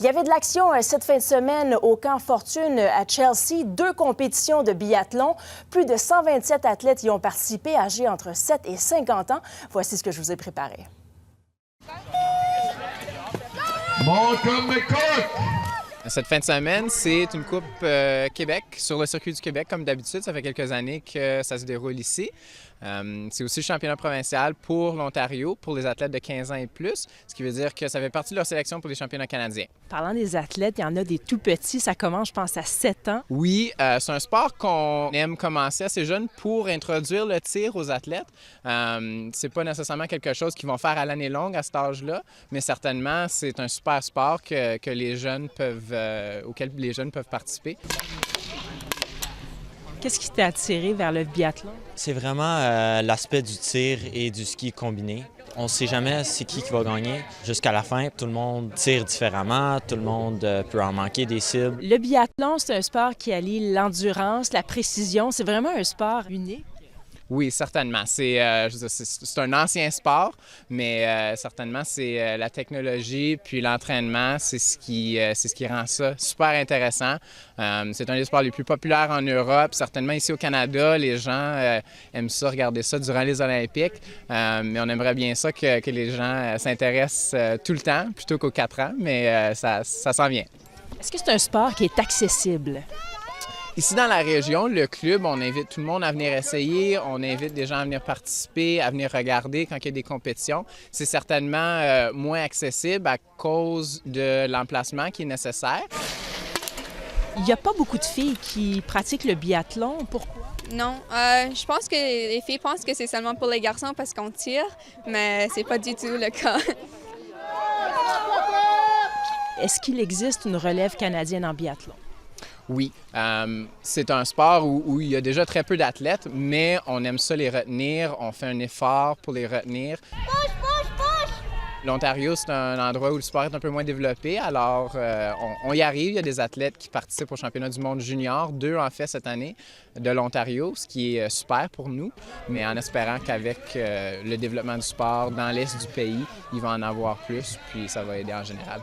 Il y avait de l'action cette fin de semaine au Camp Fortune à Chelsea. 2 compétitions de biathlon. Plus de 127 athlètes y ont participé, âgés entre 7 et 50 ans. Voici ce que je vous ai préparé. Cette fin de semaine, c'est une Coupe Québec sur le circuit du Québec. Comme d'habitude, ça fait quelques années que ça se déroule ici. C'est aussi le championnat provincial pour l'Ontario, pour les athlètes de 15 ans et plus, ce qui veut dire que ça fait partie de leur sélection pour les championnats canadiens. Parlant des athlètes, il y en a des tout petits. Ça commence, je pense, à 7 ans. Oui, c'est un sport qu'on aime commencer assez jeune pour introduire le tir aux athlètes. C'est pas nécessairement quelque chose qu'ils vont faire à l'année longue à cet âge-là, mais certainement, c'est un super sport que les jeunes auquel les jeunes peuvent participer. Qu'est-ce qui t'a attiré vers le biathlon? C'est vraiment l'aspect du tir et du ski combiné. On ne sait jamais c'est qui va gagner. Jusqu'à la fin, tout le monde tire différemment, tout le monde peut en manquer des cibles. Le biathlon, c'est un sport qui allie l'endurance, la précision. C'est vraiment un sport unique. Oui, certainement. C'est un ancien sport, mais certainement, c'est la technologie puis l'entraînement, c'est ce qui rend ça super intéressant. C'est un des sports les plus populaires en Europe. Certainement, ici au Canada, les gens aiment ça, regarder ça durant les Olympiques. Mais on aimerait bien ça que les gens s'intéressent tout le temps, plutôt qu'aux 4 ans, mais ça s'en vient. Est-ce que c'est un sport qui est accessible? Ici, dans la région, le club, on invite tout le monde à venir essayer, on invite des gens à venir participer, à venir regarder quand il y a des compétitions. C'est certainement moins accessible à cause de l'emplacement qui est nécessaire. Il n'y a pas beaucoup de filles qui pratiquent le biathlon. Pourquoi? Non, je pense que les filles pensent que c'est seulement pour les garçons parce qu'on tire, mais c'est pas du tout le cas. Est-ce qu'il existe une relève canadienne en biathlon? Oui, c'est un sport où il y a déjà très peu d'athlètes, mais on aime ça les retenir, on fait un effort pour les retenir. L'Ontario, c'est un endroit où le sport est un peu moins développé, alors on y arrive. Il y a des athlètes qui participent au championnat du monde junior, 2 en fait cette année, de l'Ontario, ce qui est super pour nous, mais en espérant qu'avec le développement du sport dans l'est du pays, il va en avoir plus, puis ça va aider en général.